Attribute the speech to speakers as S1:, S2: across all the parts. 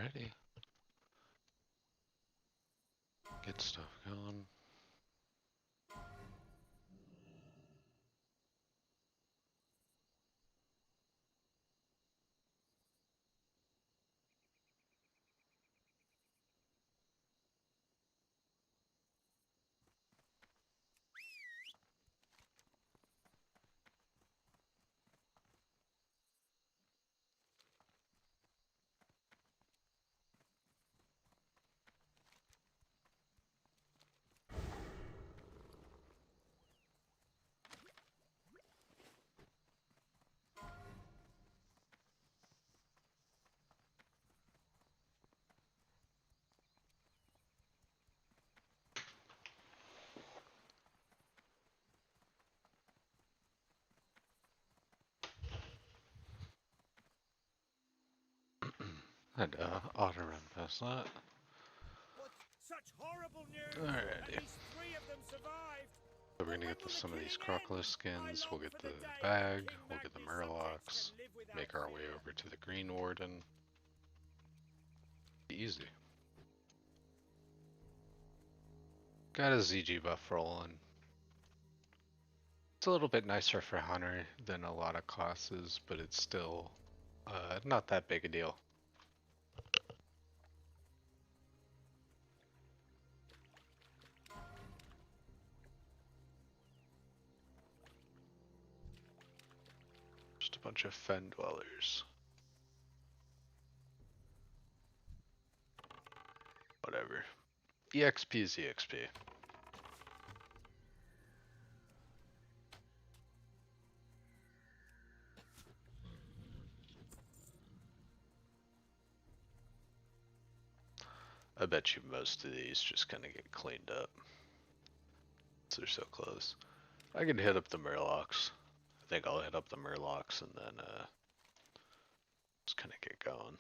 S1: Alrighty. Get stuff going. Had auto run past that.
S2: Such horrible news!
S1: Alrighty.
S2: At least 3 of them survived.
S1: So we're gonna get some of these Crocodile skins, we'll get the bag, we'll get the Murlocs, make our way over to the Green Warden. Easy. Got a ZG buff rolling. It's a little bit nicer for Hunter than a lot of classes, but it's still not that big a deal. Just a bunch of Fen dwellers. Whatever. EXP is EXP. I bet you most of these just kind of get cleaned up. So they're so close. I can hit up the Murlocs. I think I'll hit up the Murlocs and then just kind of get going.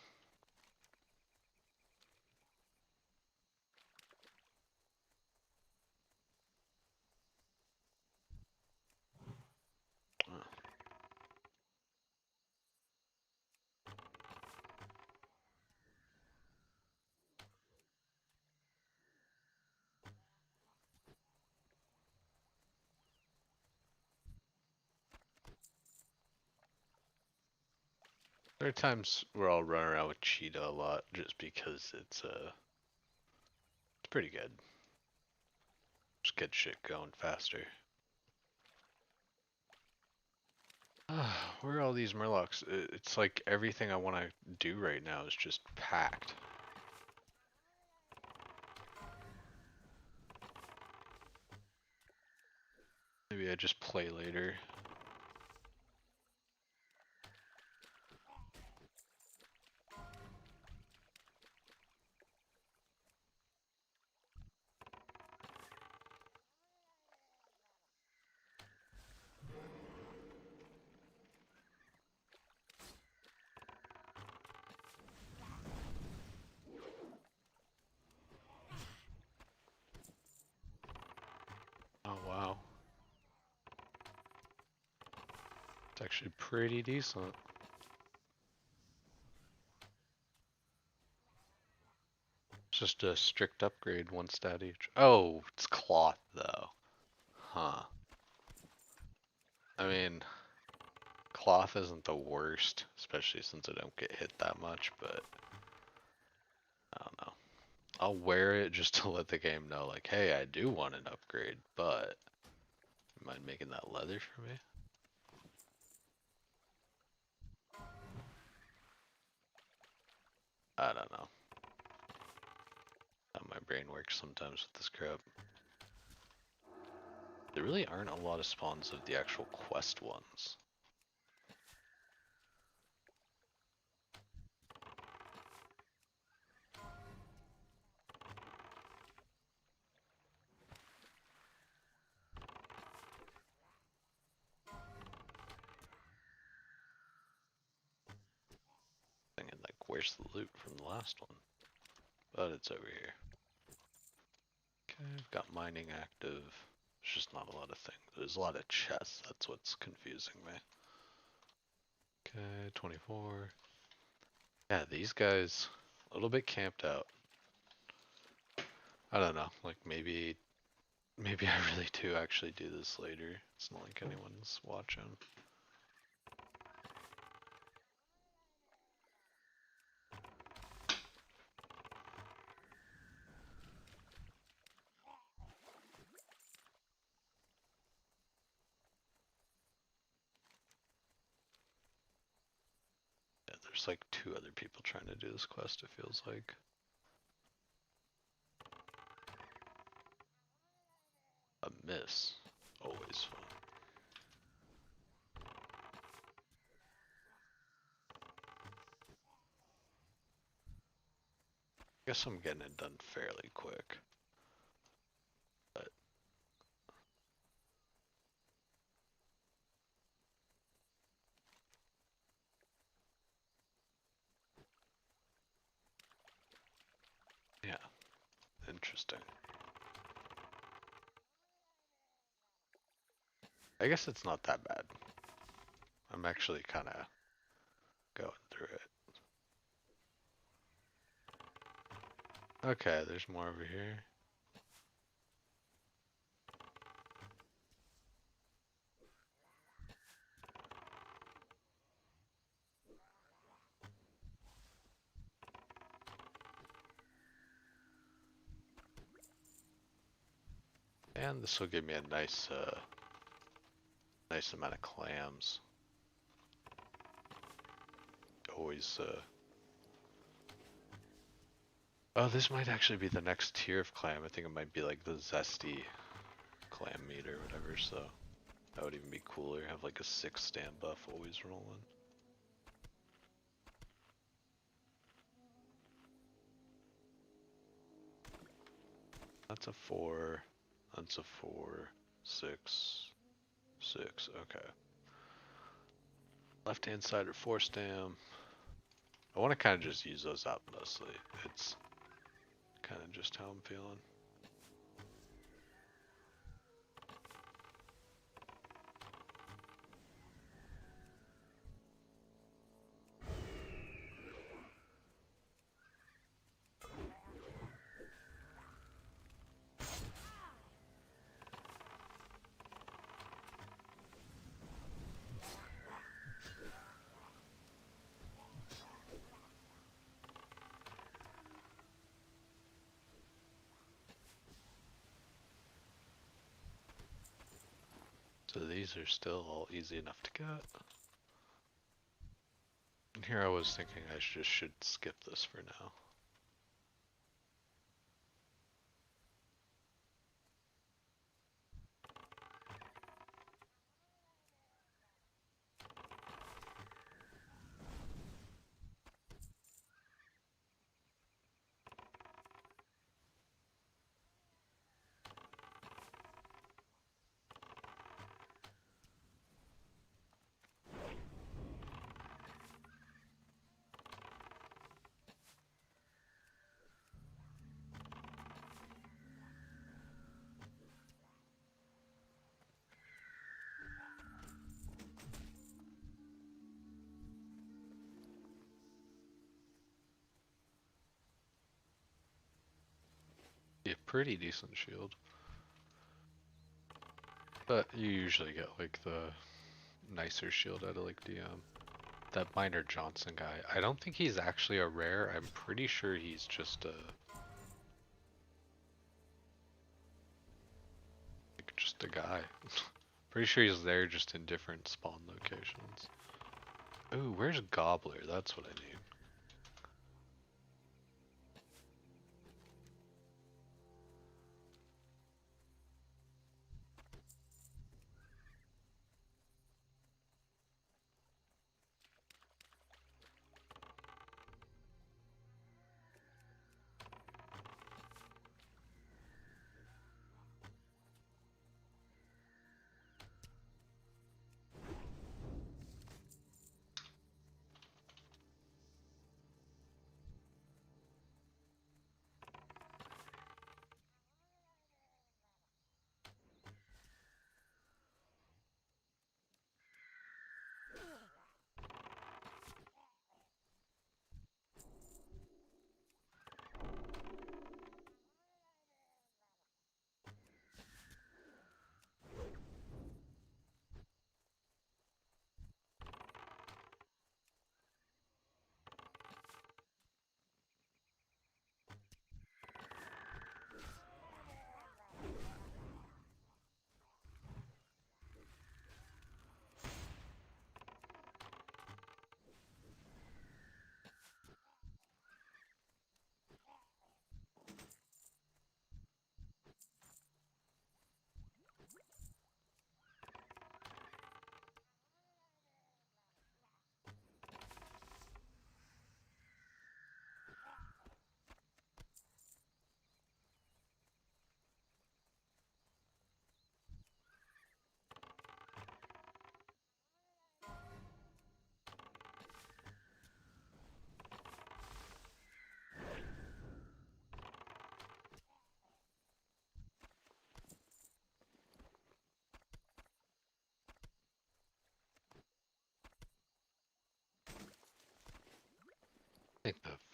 S1: There are times where I'll run around with Cheetah a lot just because it's pretty good. Just get shit going faster. Where are all these Murlocs? It's like everything I want to do right now is just packed. Maybe I just play later. Oh wow. It's actually pretty decent. It's just a strict upgrade, 1 stat each. Oh, it's cloth though. Huh. I mean, cloth isn't the worst, especially since I don't get hit that much, but I don't know. I'll wear it just to let the game know, like, hey, I do want an upgrade, but you mind making that leather for me? I don't know. How my brain works sometimes with this crap. There really aren't a lot of spawns of the actual quest ones. Thinking like, where's the loot from the last one? But it's over here. Okay, I've got mining active. There's just not a lot of things. There's a lot of chests, that's what's confusing me. Okay, 24. Yeah, these guys, A little bit camped out. I don't know. Like maybe I really do actually do this later. It's not like anyone's watching. Yeah, there's like 2 other people trying to do this quest, it feels like. A miss. Always fun. Guess I'm getting it done fairly quick. But yeah, interesting. I guess it's not that bad. I'm actually kind of going through it. Okay, there's more over here. And this will give me a nice amount of clams. Always oh, this might actually be the next tier of clam. I think it might be like the zesty clam meat or whatever, so that would even be cooler. Have like a 6 stand buff always rolling. That's a 4. That's a 4. 6. 6. Okay. Left hand side are 4 stam. I want to kind of just use those up mostly. It's kind of just how I'm feeling. So these are still all easy enough to get. And here I was thinking I just should skip this for now. Be a pretty decent shield. But you usually get like the nicer shield out of like DM. That Miner Johnson guy, I don't think he's actually a rare. I'm pretty sure he's just a guy. Pretty sure he's there just in different spawn locations. Ooh, where's Gobbler? That's what I need.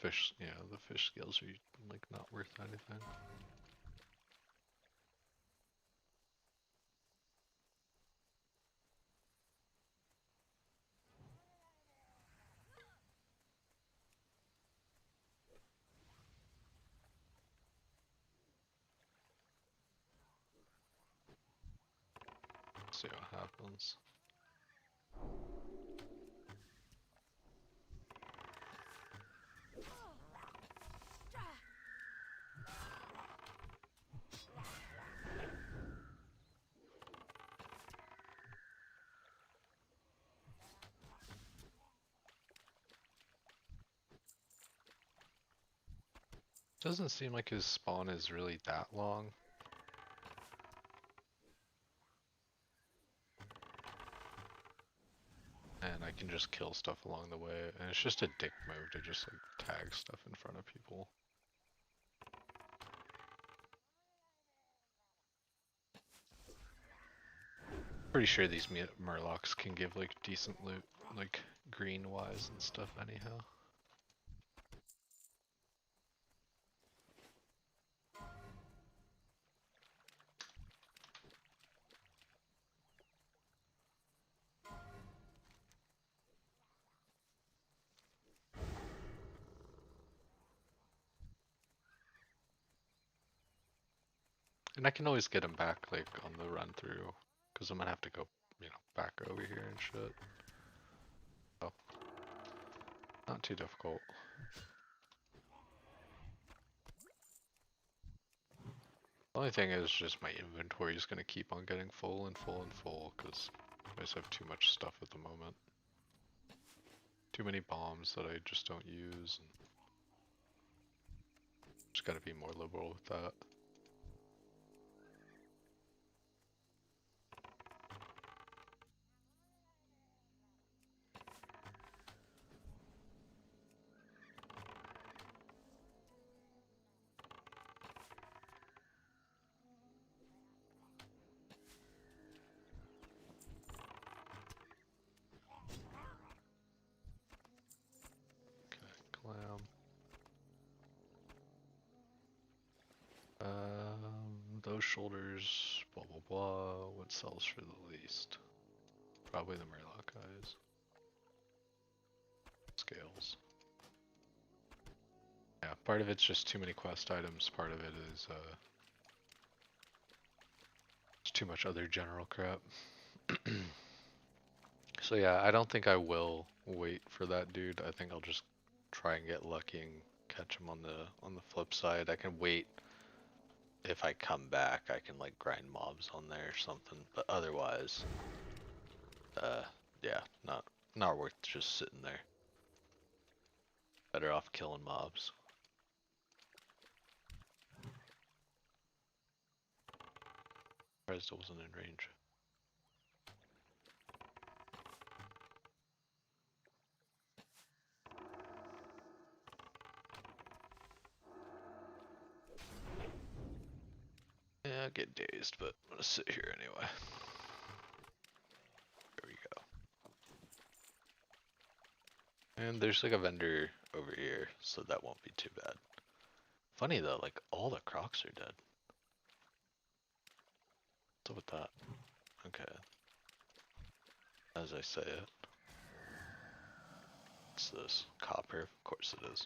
S1: fish, yeah, the fish scales are like not worth anything. See what happens. Doesn't seem like his spawn is really that long. And I can just kill stuff along the way, and it's just a dick move to just like tag stuff in front of people. Pretty sure these murlocs can give like decent loot, like green wise and stuff anyhow. And I can always get him back like on the run through, because I'm gonna have to go, you know, back over here and shit. Oh, not too difficult. The only thing is just my inventory is gonna keep on getting full and full and full, because I just have too much stuff at the moment. Too many bombs that I just don't use, and just gotta be more liberal with that. Okay, clam. Those shoulders, blah blah blah. What sells for the least? Probably the Murloc eyes. Scales. Yeah, part of it's just too many quest items, part of it is it's too much other general crap. So yeah, I don't think I will wait for that dude. I think I'll just try and get lucky and catch him on the flip side. I can wait. If I come back, I can like grind mobs on there or something. But otherwise, yeah, not worth just sitting there. Better off killing mobs. Surprised it wasn't in range. Yeah, I get dazed, but I'm gonna sit here anyway. There we go. And there's like a vendor over here, so that won't be too bad. Funny though, like all the crocs are dead. What's up with that? Okay. As I say it. What's this? Copper? Of course it is.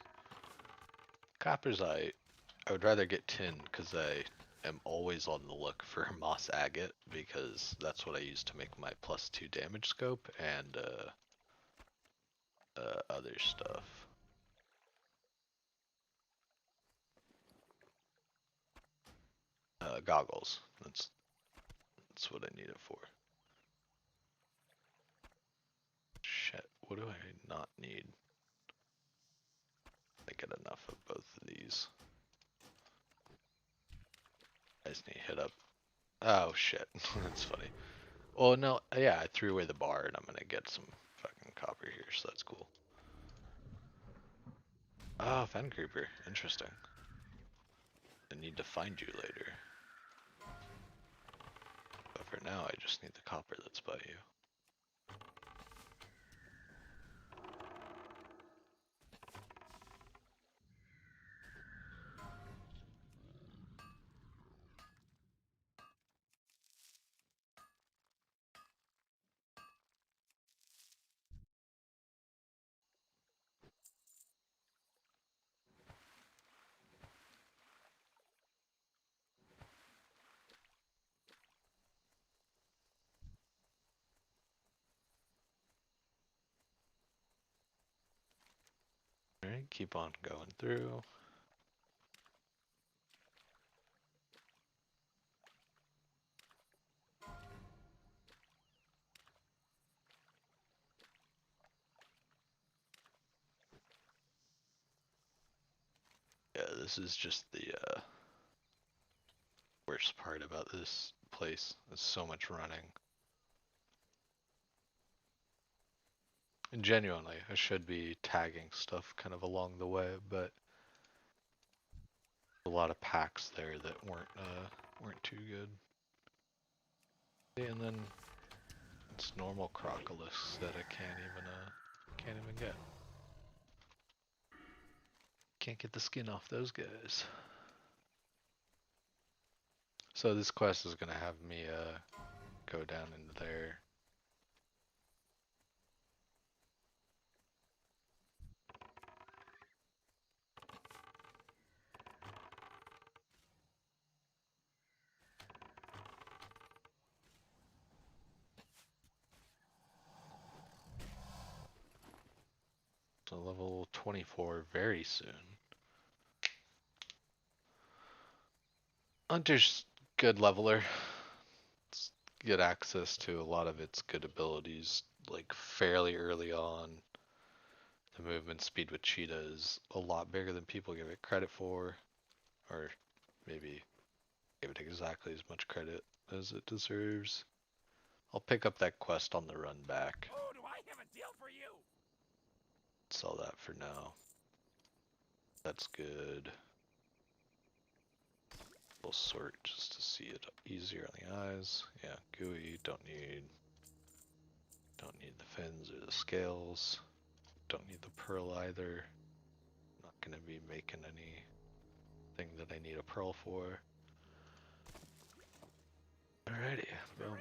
S1: Copper's I would rather get tin because I am always on the look for moss agate because that's what I use to make my +2 damage scope and other stuff. Goggles. That's what I need it for. Shit, what do I not need? I get enough of both of these. I just need to hit up. Oh shit, that's funny. Oh no, yeah, I threw away the bar and I'm gonna get some fucking copper here, so that's cool. Oh, Fen Creeper, interesting. I need to find you later. But for now, I just need the copper that's by you. Alright, keep on going through. Yeah, this is just the worst part about this place. There's so much running. And genuinely, I should be tagging stuff kind of along the way, but a lot of packs there that weren't too good. And then it's normal Crocolists that I can't even get. Can't get the skin off those guys. So this quest is gonna have me go down into there. So level 24 very soon. Hunter's good leveler. It's get access to a lot of its good abilities like fairly early on. The movement speed with Cheetah is a lot bigger than people give it credit for, or maybe give it exactly as much credit as it deserves. I'll pick up that quest on the run back.
S2: Oh, do I have a deal for you?
S1: Sell that for now. That's good. We'll sort just to see it easier on the eyes. Yeah, gooey, don't need the fins or the scales. Don't need the pearl either. Not gonna be making anything that I need a pearl for. Alrighty, boom.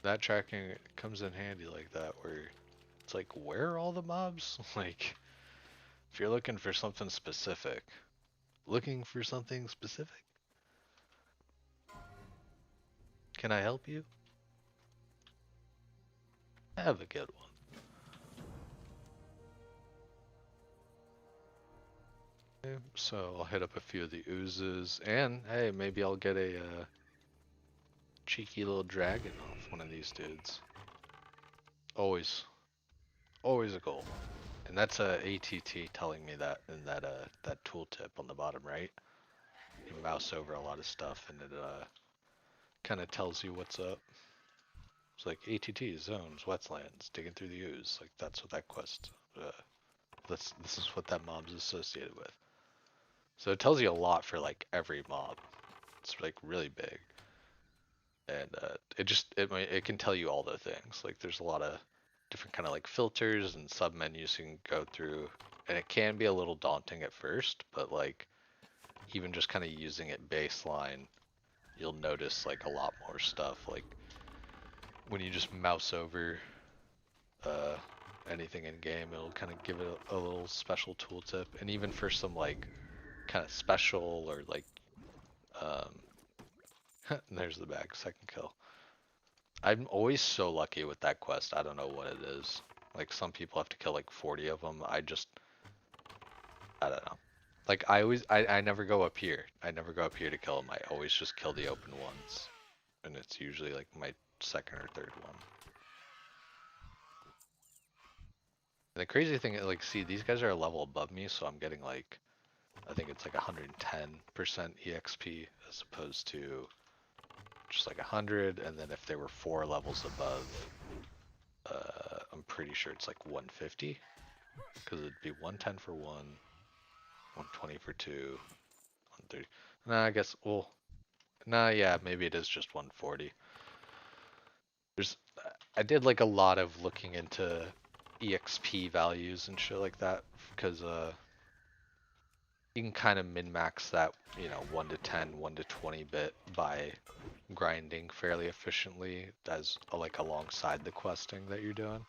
S1: That tracking comes in handy like that, where it's like, where are all the mobs? Like, if you're looking for something specific, can I help you? Have a good one. Okay, so I'll hit up a few of the oozes, and hey, maybe I'll get a cheeky little dragon off one of these dudes. Always, always a goal. And that's a ATT telling me that in that tooltip on the bottom right. You mouse over a lot of stuff and it kind of tells you what's up. It's like ATT zones, wetlands, digging through the ooze. Like that's what that quest. This is what that mob's associated with. So it tells you a lot for like every mob. It's like really big, and it can tell you all the things. Like there's a lot of different kind of like filters and sub menus you can go through, and it can be a little daunting at first, but like even just kind of using it baseline, you'll notice like a lot more stuff. Like when you just mouse over uh, anything in game, it'll kind of give it a little special tooltip, and even for some like kind of special or like there's the bag, second kill. I'm always so lucky with that quest. I don't know what it is. Like some people have to kill like 40 of them. I don't know. Like I never go up here. I never go up here to kill them. I always just kill the open ones. And it's usually like my second or third one. And the crazy thing is like, see, these guys are a level above me, so I'm getting like, I think it's like 110% EXP as opposed to just like 100. And then if they were 4 levels above, I'm pretty sure it's like 150. Because it'd be 110 for 1, 120 for 2, 130. Nah, I guess, well, nah, yeah, maybe it is just 140. I did like a lot of looking into EXP values and shit like that, because you can kind of min-max that, 1 to 10, 1 to 20 bit by grinding fairly efficiently as like alongside the questing that you're doing.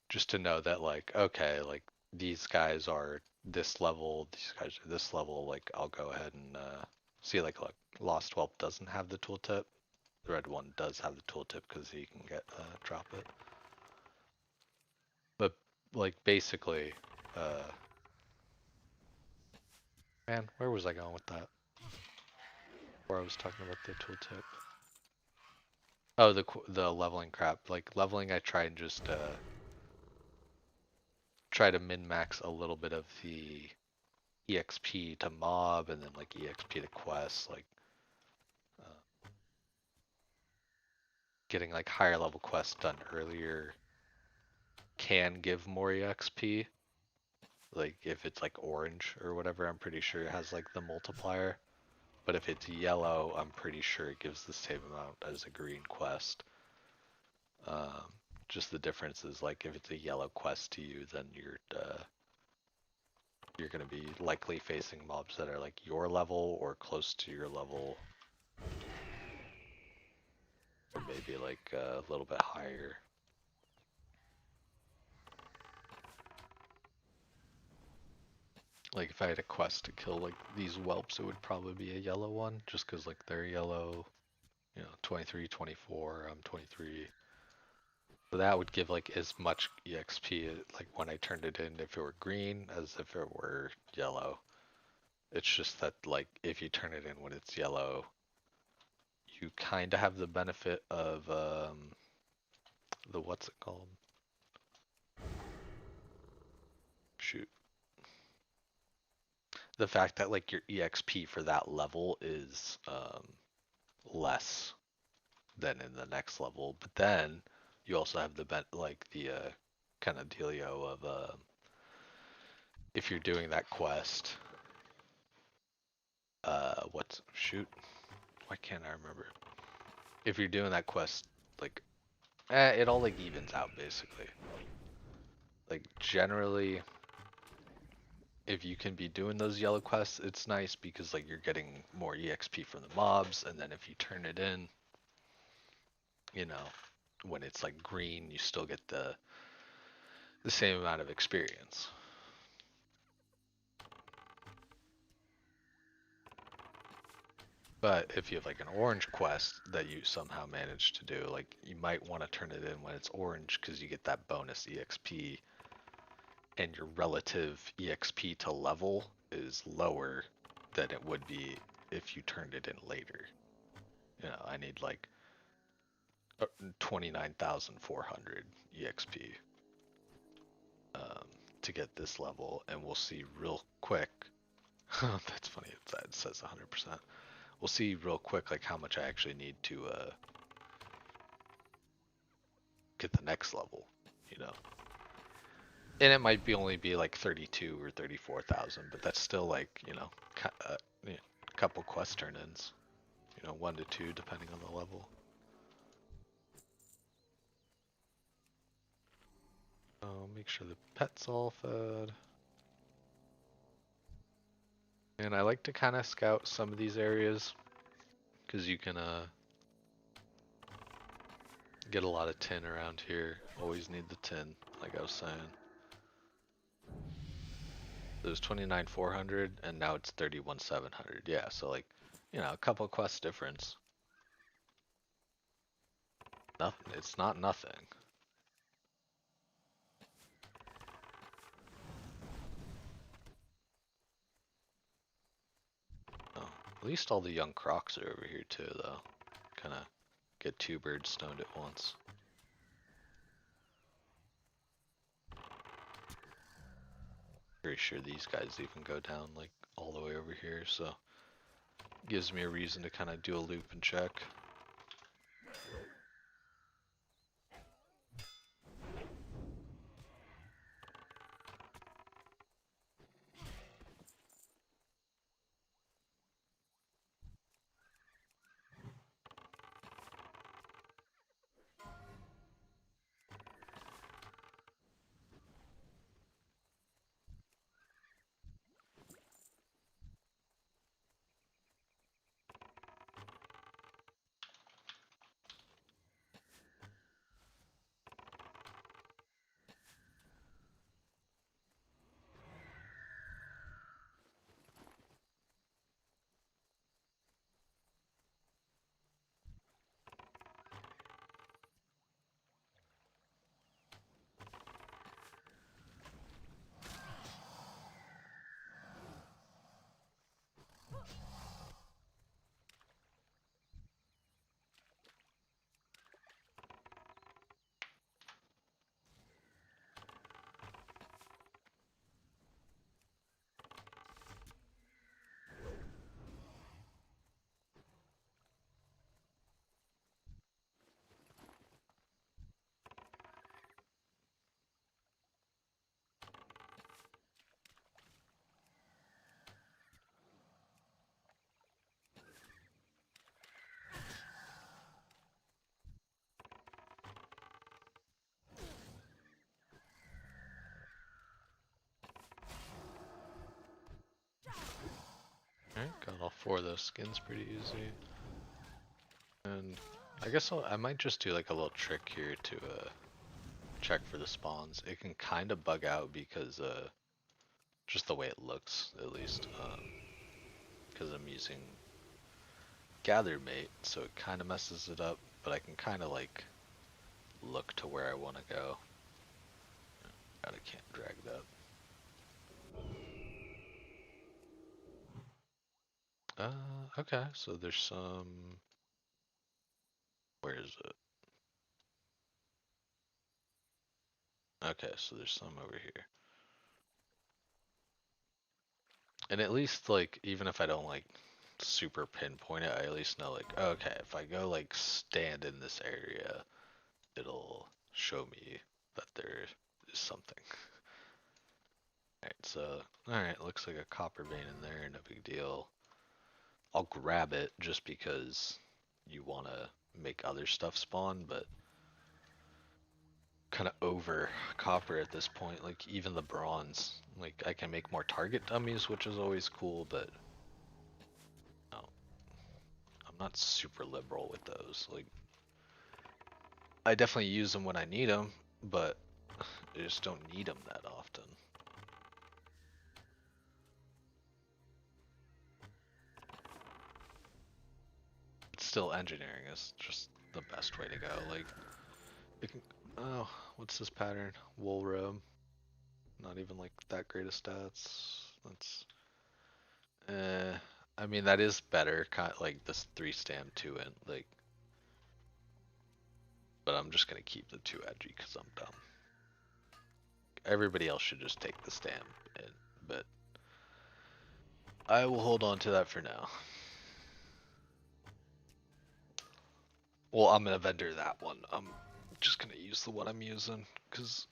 S1: Just to know that like, okay, like these guys are this level, these guys are this level, like I'll go ahead and see like look, Lost 12 doesn't have the tooltip. The red one does have the tooltip because he can get drop it. But like basically, man, where was I going with that? Where I was talking about the tooltip. Oh, the leveling crap. Like leveling, I try and just try to min max a little bit of the EXP to mob and then like EXP to quest, like getting like higher level quests done earlier can give more EXP. Like if it's like orange or whatever, I'm pretty sure it has like the multiplier. But if it's yellow, I'm pretty sure it gives the same amount as a green quest. Just the difference is like if it's a yellow quest to you, then you're gonna be likely facing mobs that are like your level or close to your level, or maybe like a little bit higher. Like if I had a quest to kill like these whelps, it would probably be a yellow one, just because like they're yellow, 23, 24, I'm 23. So that would give like as much EXP like when I turned it in if it were green as if it were yellow. It's just that like if you turn it in when it's yellow, you kind of have the benefit of the what's it called? Shoot. The fact that like your EXP for that level is less than in the next level, but then you also have like the kind of dealio of if you're doing that quest, what's shoot? Why can't I remember? If you're doing that quest, like, it all like evens out basically. Like generally, if you can be doing those yellow quests, it's nice because like you're getting more EXP from the mobs, and then if you turn it in, you know, when it's like green, you still get the same amount of experience. But if you have like an orange quest that you somehow manage to do, like you might want to turn it in when it's orange because you get that bonus EXP, and your relative EXP to level is lower than it would be if you turned it in later. I need like 29,400 EXP to get this level, and we'll see real quick. That's funny. It says 100%. We'll see real quick like how much I actually need to get the next level. You know, and it might be only be like 32 or 34,000, but that's still like a couple quest turn-ins. 1 to 2 depending on the level. Make sure the pet's all fed. And I like to kind of scout some of these areas because you can get a lot of tin around here. Always need the tin, like I was saying. It was 29,400 and now it's 31,700. Yeah, so like, a couple quests difference. Nothing. It's not nothing. Oh, at least all the young crocs are over here too, though. Kind of get two birds stoned at once. Pretty sure these guys even go down like all the way over here, so gives me a reason to kind of do a loop and check. for those skins pretty easy. And I guess I might just do like a little trick here to check for the spawns. It can kind of bug out because just the way it looks, at least, because I'm using gather mate, so it kind of messes it up. But I can kind of like look to where I want to go. God, I can't drag that. Okay, so there's some. Where is it? Okay, so there's some over here. And at least, like, even if I don't, like, super pinpoint it, I at least know, like, okay, if I go, like, stand in this area, it'll show me that there is something. Alright, so, alright, looks like a copper vein in there, no big deal. I'll grab it just because you want to make other stuff spawn, but kind of over copper at this point. Like even the bronze, like I can make more target dummies, which is always cool, but no, I'm not super liberal with those. Like I definitely use them when I need them, but I just don't need them that often. Still, engineering is just the best way to go. Like it can, oh, what's this pattern? Wool robe. Not even like that great of stats. That's I mean that is better, kind of like this 3 stam 2 in, like, but I'm just gonna keep the 2 edgy because I'm dumb. Everybody else should just take the stam in, but I will hold on to that for now. Well, I'm gonna vendor that one. I'm just gonna use the one I'm using because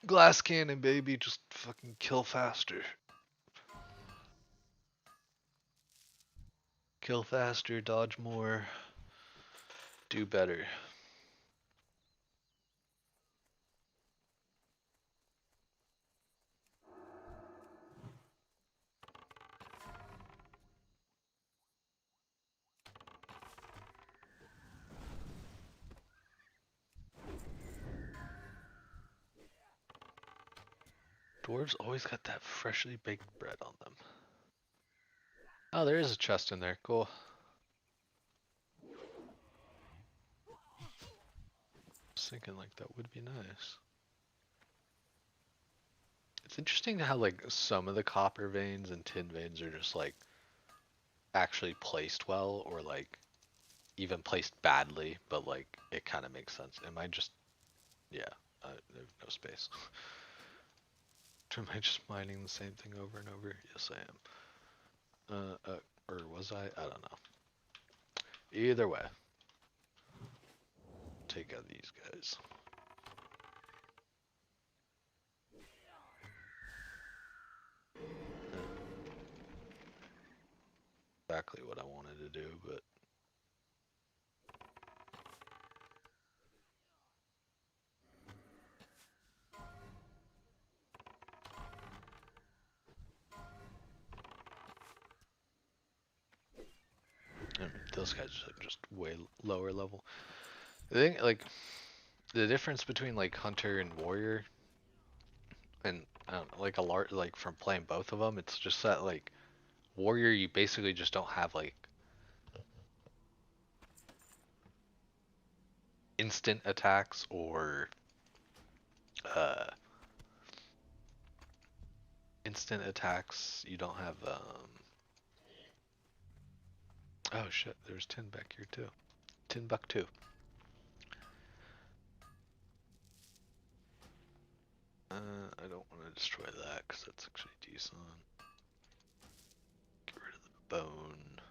S1: glass cannon, baby, just fucking kill faster. Kill faster, dodge more, do better. Dwarves always got that freshly baked bread on them. Oh, there is a chest in there. Cool. I was thinking like that would be nice. It's interesting how like some of the copper veins and tin veins are just like actually placed well, or like even placed badly, but like it kind of makes sense. Am I just, yeah, there's no space. Am I just mining the same thing over and over? Yes, I am. Or was I? I don't know. Either way, take out these guys. Exactly what I wanted to do, but I mean, those guys are just way lower level. I think like the difference between like hunter and warrior, and I don't know, like a large, like from playing both of them, it's just that like warrior you basically just don't have like instant attacks or uh instant attacks. You don't have oh shit, there's tin back here too. Timbuktu. I don't want to destroy that because that's actually decent. Get rid of the bone.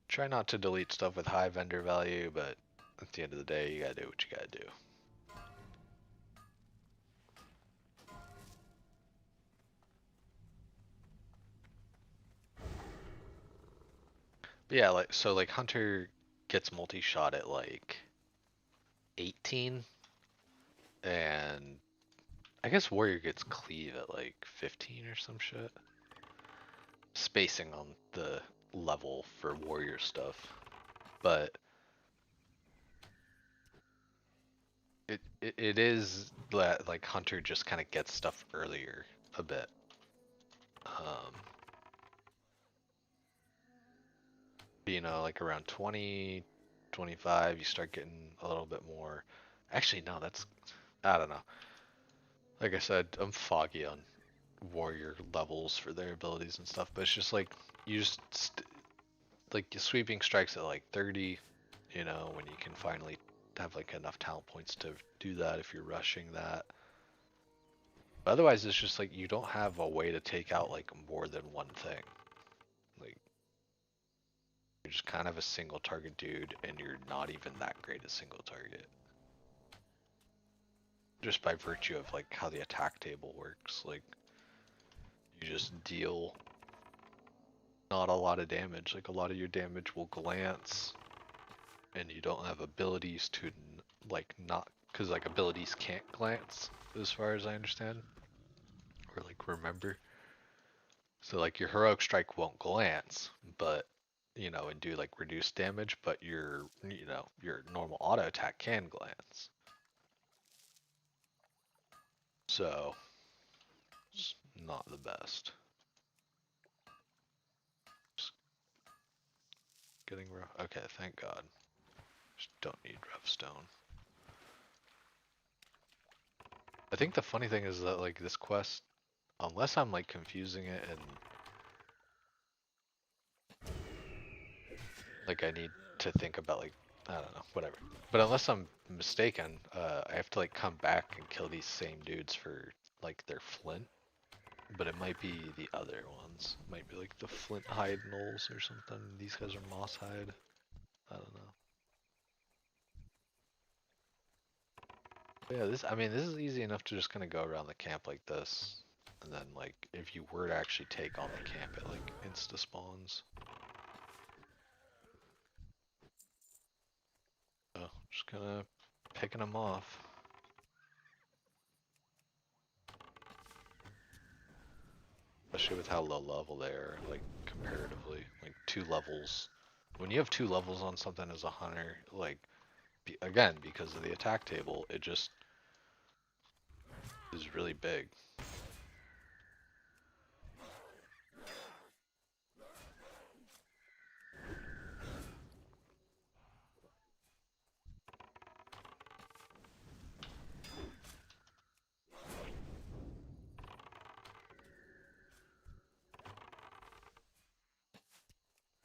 S1: Try not to delete stuff with high vendor value, but at the end of the day, you gotta do what you gotta do. But yeah, like so, like Hunter gets multi-shot at like 18, and I guess Warrior gets cleave at like 15 or some shit. spacing on the level for warrior stuff, but it is that like hunter just kind of gets stuff earlier a bit. Um, you know, like around 20, 25, you start getting a little bit more. Actually, no, that's I don't know. Like I said, I'm foggy on warrior levels for their abilities and stuff, but it's just like you just like sweeping strikes at like 30, you know, when you can finally have like enough talent points to do that if you're rushing that. But otherwise, it's just like you don't have a way to take out like more than one thing. Like you're just kind of a single target dude, and you're not even that great at single target. Just by virtue of like how the attack table works, like you just deal not a lot of damage. Like a lot of your damage will glance, and you don't have abilities to like not because like abilities can't glance as far as I understand or like remember. So like your heroic strike won't glance, but you know and do like reduced damage, but your normal auto attack can glance. So it's not the best. Just getting rough. Okay, thank God. Just don't need rough stone. I think the funny thing is that like this quest, unless I'm like confusing it and like I need to think about like I don't know, whatever. But unless I'm mistaken, I have to like come back and kill these same dudes for like their flint. But it might be the other ones. It might be like the flint hide gnolls or something. These guys are moss hide. I don't know. But yeah, this is easy enough to just kind of go around the camp like this. And then like if you were to actually take on the camp, it like insta spawns. So just kind of picking them off. Especially with how low level they are, like comparatively, like 2 levels. When you have 2 levels on something as a hunter, like again because of the attack table, it just is really big.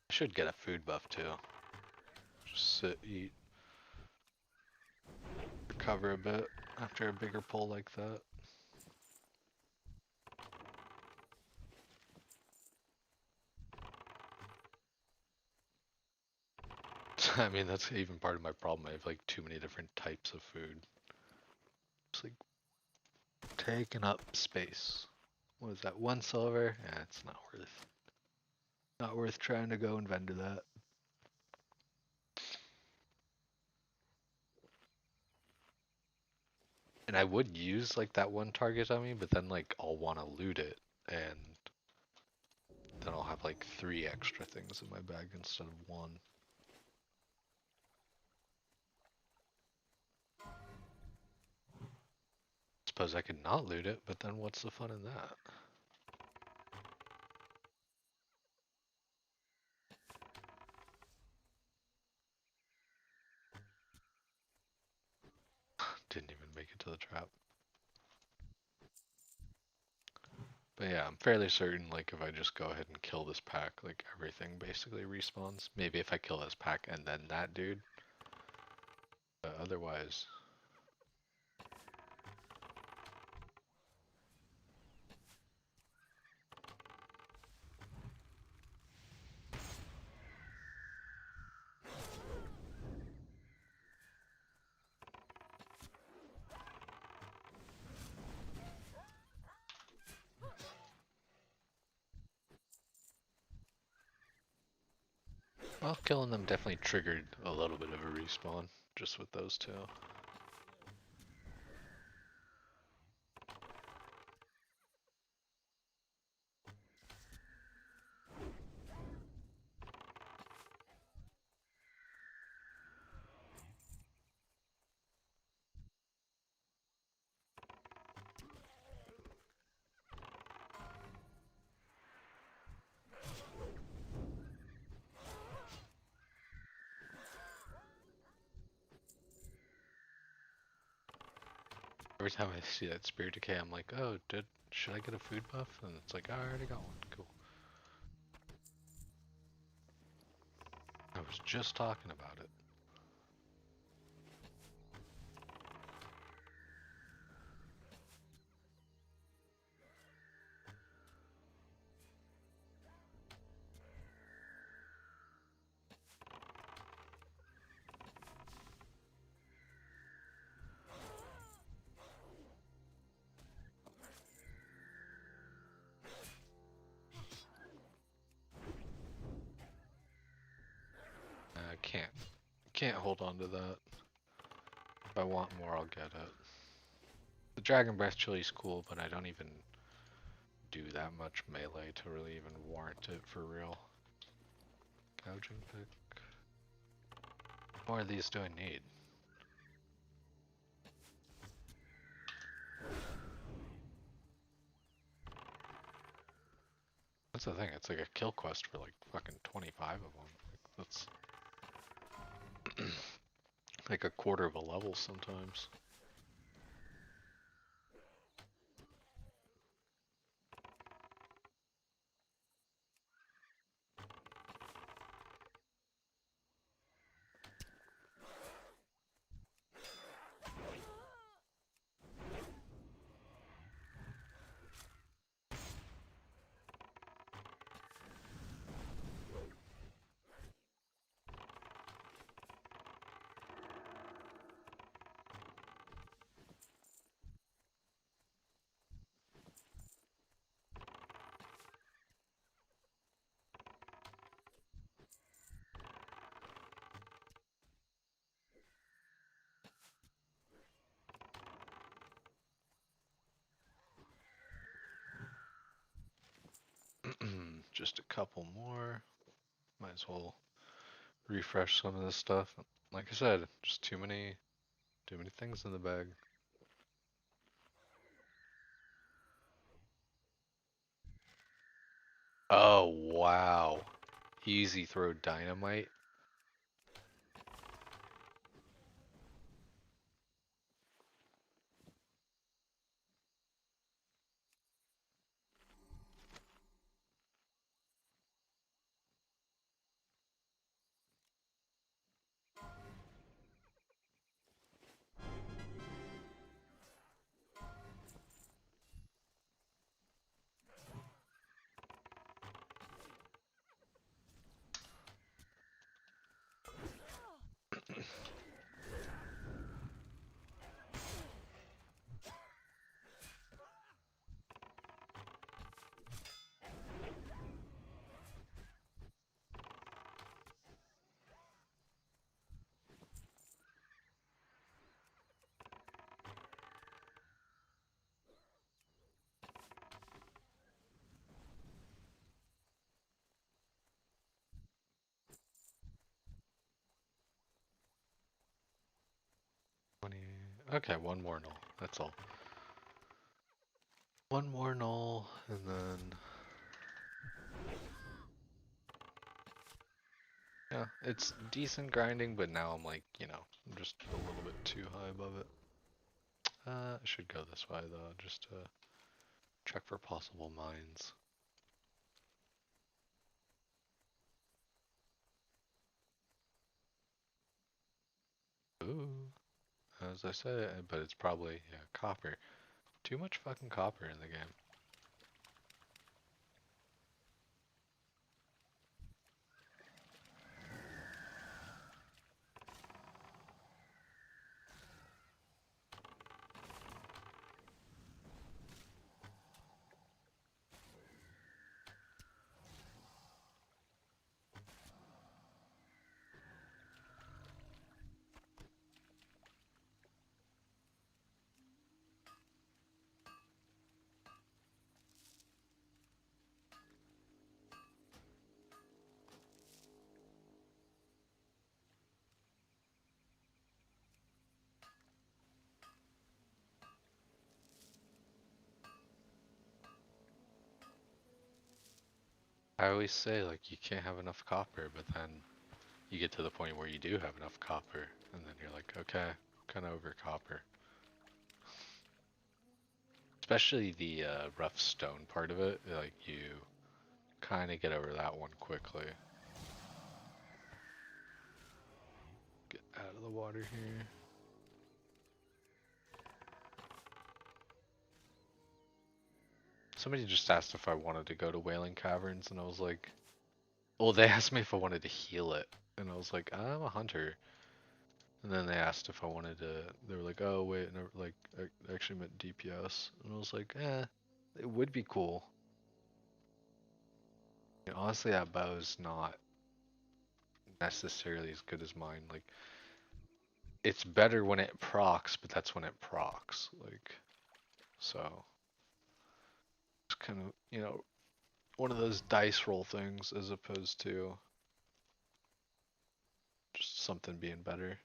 S1: I should get a food buff too. Just sit, eat, recover a bit after a bigger pull like that. I mean, that's even part of my problem. I have like too many different types of food. It's like taking up space. What is that? 1 silver? Yeah, it's not worth trying to go and vendor that. And I would use like that one target on me, but then like I'll want to loot it, and then I'll have like 3 extra things in my bag instead of 1. Suppose I could not loot it, but then what's the fun in that? Didn't even make it to the trap. But yeah, I'm fairly certain like if I just go ahead and kill this pack, like everything basically respawns. Maybe if I kill this pack and then that dude. But otherwise, well, killing them definitely triggered a little bit of a respawn just with those 2. Every time I see that spirit decay, I'm like, oh, should I get a food buff? And it's like, I already got one. Cool. I was just talking about it. I can't hold on to that. If I want more, I'll get it. The Dragon Breath Chili is cool, but I don't even do that much melee to really even warrant it for real. Gouging pick. What more of these do I need? That's the thing, it's like a kill quest for like fucking 25 of them. Like, that's like a quarter of a level sometimes. Just a couple more. Might as well refresh some of this stuff. Like I said, just too many things in the bag. Oh wow. Easy throw dynamite. Okay, one more null. That's all. One more null, and then yeah, it's decent grinding, but now I'm like, I'm just a little bit too high above it. I should go this way though, just to check for possible mines. Ooh, as I said, but it's probably, yeah, copper. Too much fucking copper in the game. I always say, like, you can't have enough copper, but then you get to the point where you do have enough copper, and then you're like, okay, I'm kind of over copper. Especially the rough stone part of it, like you kind of get over that one quickly. Get out of the water here. Somebody just asked if I wanted to go to Wailing Caverns, and I was like, well, they asked me if I wanted to heal it, and I was like, I'm a hunter. And then they asked if I wanted to, they were like, oh, wait, no, like, I actually meant DPS. And I was like, it would be cool. You know, honestly, that bow's not necessarily as good as mine. Like, it's better when it procs, but that's when it procs. Like, so it's kind of, one of those dice roll things as opposed to just something being better.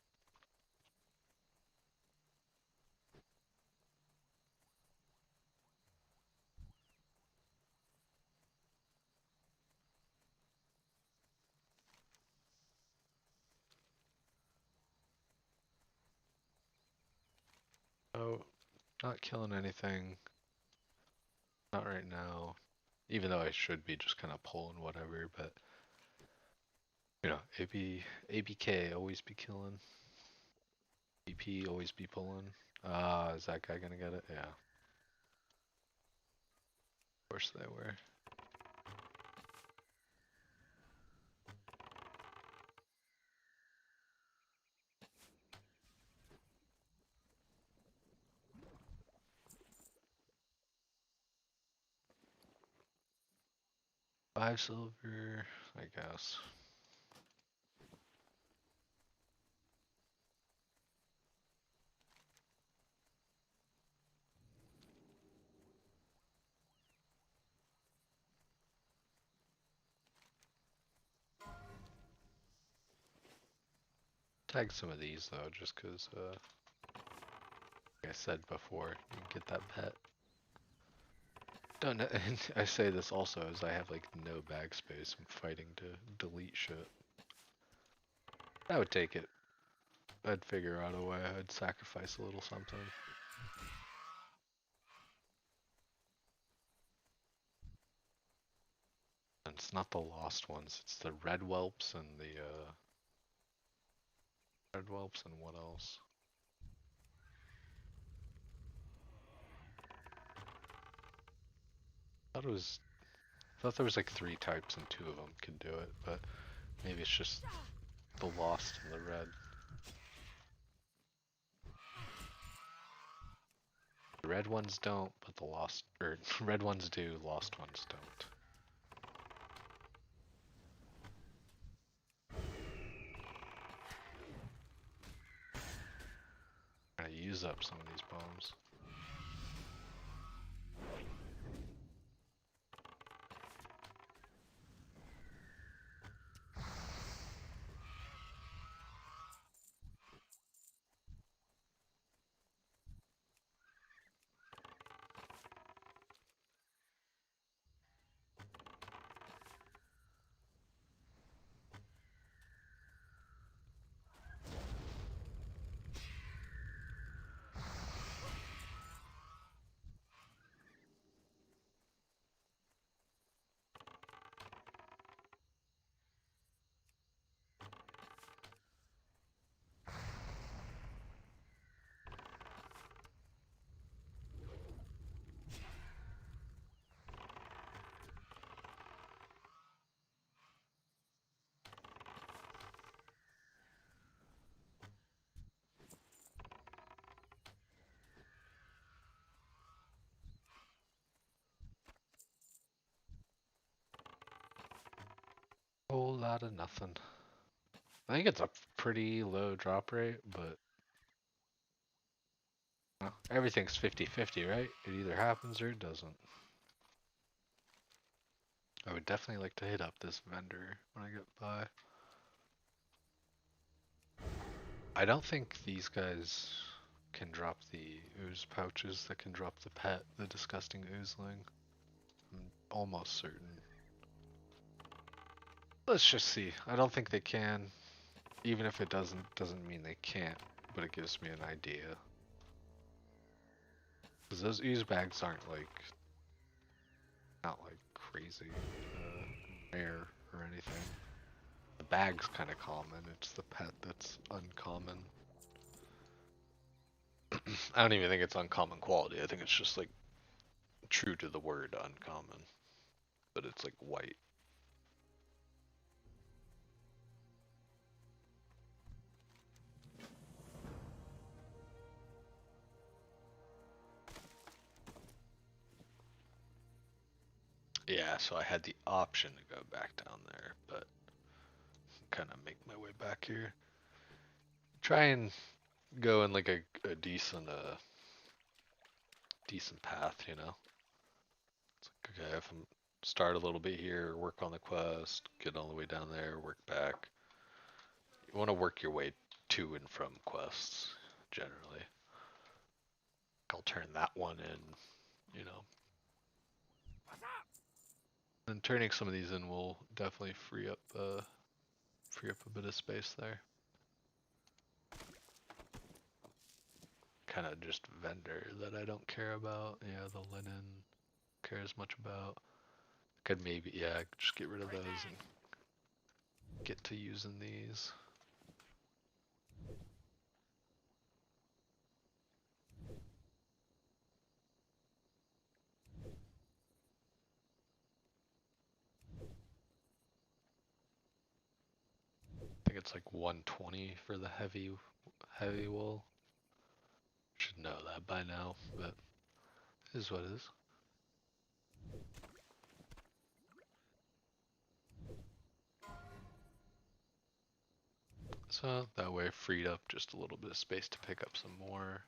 S1: Oh, not killing anything. Not right now. Even though I should be just kind of pulling whatever, but ABK always be killing. BP always be pulling. Is that guy gonna get it? Yeah. Of course they were. Five silver, I guess. Tag some of these though, just cause like I said before, you can get that pet. Don't know, and I say this also as I have like no bag space. I'm fighting to delete shit. I would take it. I'd figure out a way. I'd sacrifice a little something. And it's not the lost ones. It's the red whelps and the red whelps and what else? I thought there was like 3 types and 2 of them could do it, but maybe it's just the lost and the red. The red ones don't, but the lost, or red ones do, lost ones don't. I'm gonna use up some of these bombs. Whole lot of nothing. I think it's a pretty low drop rate, but well, everything's 50-50, right? It either happens or it doesn't. I would definitely like to hit up this vendor when I get by. I don't think these guys can drop the ooze pouches that can drop the pet, the disgusting oozling. I'm almost certain. Let's just see. I don't think they can. Even if it doesn't mean they can't, but it gives me an idea. Because those ease bags aren't like, not like crazy rare or anything. The bag's kind of common, it's the pet that's uncommon. I don't even think it's uncommon quality, I think it's just like true to the word uncommon. But it's like white. Yeah, so I had the option to go back down there, but kind of make my way back here. Try and go in like a decent decent path, you know. It's like, okay, if I'm start a little bit here, work on the quest, get all the way down there, work back. You want to work your way to and from quests generally. I'll turn that one in, you know. And turning some of these in will definitely free up a bit of space there. Kind of just vendor that I don't care about. Yeah, the linen care as much about. Could maybe, yeah, just get rid of those and get to using these. I think it's like 120 for the heavy wool. Should know that by now, but it is what it is. So that way freed up just a little bit of space to pick up some more.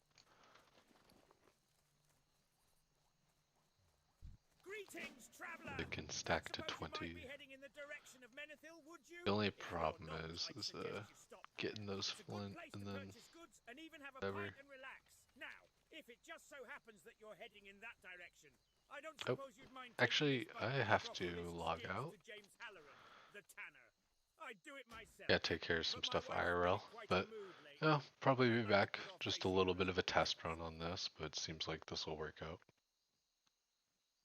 S2: Greetings, traveler.
S1: It can stack to
S2: Suppose you
S1: 20.
S2: might be heading in the direction of Menethil, would you?
S1: The only
S2: If you're
S1: problem
S2: not,
S1: is
S2: I'd suggest you stop there.
S1: getting those
S2: It's a good
S1: flint
S2: place
S1: and
S2: to
S1: then
S2: purchase goods and even have a
S1: whatever.
S2: pint and relax. Now, if it just so happens that you're heading in that direction, I don't
S1: Oh,
S2: suppose you'd mind
S1: actually,
S2: taking this
S1: I
S2: bundle of
S1: have to
S2: propolis
S1: log
S2: skins
S1: out.
S2: to James Halloran, the tanner. I'd do it myself.
S1: Yeah, take care of some
S2: But my
S1: stuff
S2: wife's been
S1: IRL,
S2: in quite a
S1: but
S2: mood lately.
S1: yeah, probably
S2: I'd
S1: be
S2: like to
S1: back.
S2: put off
S1: Just a
S2: facing
S1: little
S2: her
S1: bit
S2: as
S1: of a
S2: a
S1: test
S2: friend.
S1: run on this, but it seems like this will work out.